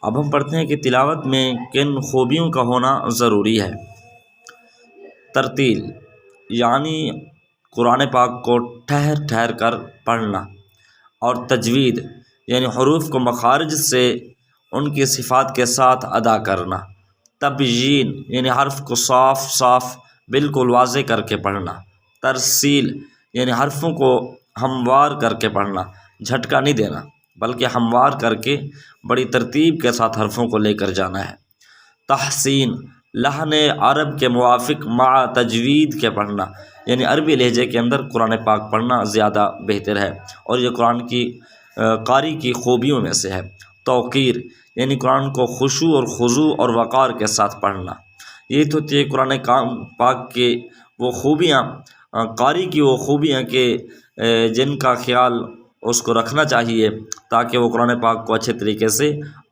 اب ہم پڑھتے ہیں کہ تلاوت میں کن خوبیوں کا ہونا ضروری ہے۔ ترتیل یعنی قرآن پاک کو ٹھہر ٹھہر کر پڑھنا، اور تجوید یعنی حروف کو مخارج سے ان کی صفات کے ساتھ ادا کرنا۔ تبیین یعنی حرف کو صاف صاف بالکل واضح کر کے پڑھنا۔ ترسیل یعنی حرفوں کو ہموار کر کے پڑھنا، جھٹکا نہیں دینا بلکہ ہموار کر کے بڑی ترتیب کے ساتھ حرفوں کو لے کر جانا ہے۔ تحسین لحن عرب کے موافق مع تجوید کے پڑھنا، یعنی عربی لہجے کے اندر قرآن پاک پڑھنا زیادہ بہتر ہے، اور یہ قرآن کی قاری کی خوبیوں میں سے ہے۔ توقیر یعنی قرآن کو خشوع اور خضوع اور وقار کے ساتھ پڑھنا۔ یہ تو تھے قرآن پاک کے وہ خوبیاں، قاری کی وہ خوبیاں کہ جن کا خیال اس کو رکھنا چاہیے تاکہ وہ قرآن پاک کو اچھے طریقے سے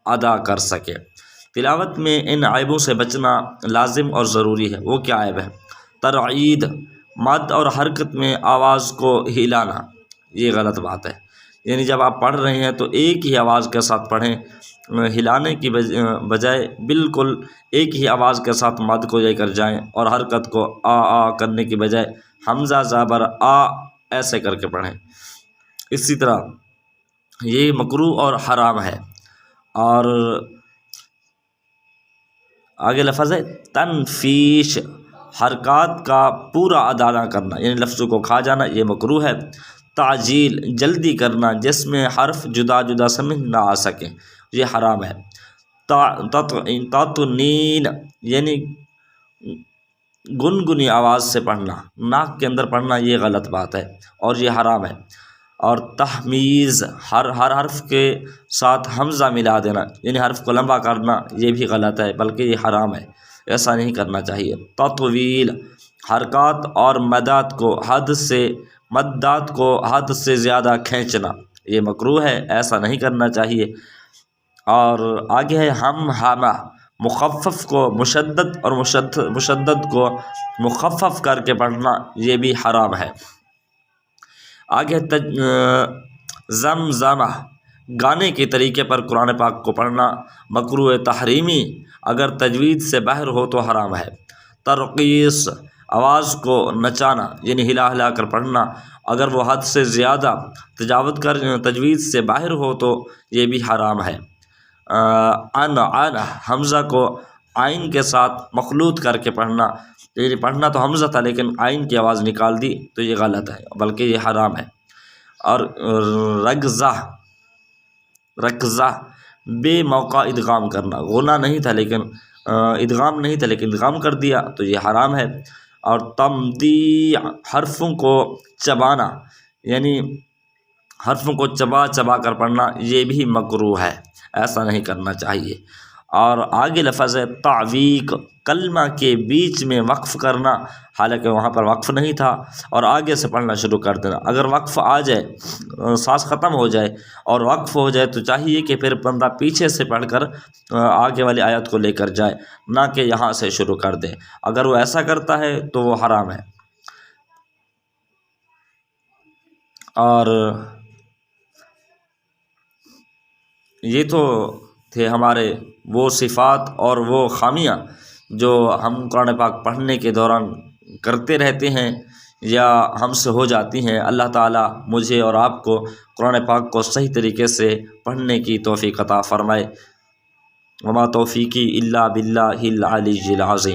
ادا کر سکے۔ تلاوت میں ان عیبوں سے بچنا لازم اور ضروری ہے۔ وہ کیا عیب ہے؟ ترعید مد اور حرکت میں آواز کو ہلانا، یہ غلط بات ہے۔ یعنی جب آپ پڑھ رہے ہیں تو ایک ہی آواز کے ساتھ پڑھیں، ہلانے کی بجائے بالکل ایک ہی آواز کے ساتھ مد کو لے کر جائیں، اور حرکت کو آ کرنے کی بجائے حمزہ زبر آ ایسے کر کے پڑھیں۔ اسی طرح یہ مکروہ اور حرام ہے۔ اور آگے لفظ ہے تنفیش، حرکات کا پورا ادا نہ کرنا، یعنی لفظوں کو کھا جانا، یہ مکروہ ہے۔ تعجیل جلدی کرنا جس میں حرف جدا جدا سمجھ نہ آ سکیں، یہ حرام ہے۔ تطنین یعنی گنگنی آواز سے پڑھنا، ناک کے اندر پڑھنا، یہ غلط بات ہے اور یہ حرام ہے۔ اور تحمیز ہر حرف کے ساتھ حمزہ ملا دینا، یعنی حرف کو لمبا کرنا، یہ بھی غلط ہے بلکہ یہ حرام ہے، ایسا نہیں کرنا چاہیے۔ تطویل حرکات اور مدات کو حد سے زیادہ کھینچنا، یہ مکروہ ہے، ایسا نہیں کرنا چاہیے۔ اور آگے ہے ہمہمہ، مخفف کو مشدد اور مشدد کو مخفف کر کے پڑھنا، یہ بھی حرام ہے۔ آگے زمزمہ، گانے کے طریقے پر قرآن پاک کو پڑھنا مکروہ تحریمی، اگر تجوید سے باہر ہو تو حرام ہے۔ ترقیص آواز کو نچانا، یعنی ہلا ہلا کر پڑھنا، اگر وہ حد سے زیادہ تجاوز کر تجوید سے باہر ہو تو یہ بھی حرام ہے۔ حمزہ کو عین کے ساتھ مخلوط کر کے پڑھنا، یعنی پڑھنا تو حمزہ تھا لیکن عین کی آواز نکال دی تو یہ غلط ہے بلکہ یہ حرام ہے۔ اور رکزہ بے موقع ادغام کرنا، غنہ نہیں تھا لیکن ادغام نہیں تھا لیکن ادغام کر دیا تو یہ حرام ہے۔ اور تمدی حرفوں کو چبانا، یعنی حرفوں کو چبا چبا کر پڑھنا، یہ بھی مکروہ ہے، ایسا نہیں کرنا چاہیے۔ اور آگے لفظ ہے تعویق، کلمہ کے بیچ میں وقف کرنا، حالانکہ وہاں پر وقف نہیں تھا، اور آگے سے پڑھنا شروع کر دینا۔ اگر وقف آ جائے، سانس ختم ہو جائے اور وقف ہو جائے تو چاہیے کہ پھر بندہ پیچھے سے پڑھ کر آگے والی آیت کو لے کر جائے، نہ کہ یہاں سے شروع کر دے۔ اگر وہ ایسا کرتا ہے تو وہ حرام ہے۔ اور یہ تو تھے ہمارے وہ صفات اور وہ خامیاں جو ہم قرآن پاک پڑھنے کے دوران کرتے رہتے ہیں یا ہم سے ہو جاتی ہیں۔ اللہ تعالیٰ مجھے اور آپ کو قرآن پاک کو صحیح طریقے سے پڑھنے کی توفیق عطا فرمائے۔ وما توفیقی الا باللہ العلی العظیم۔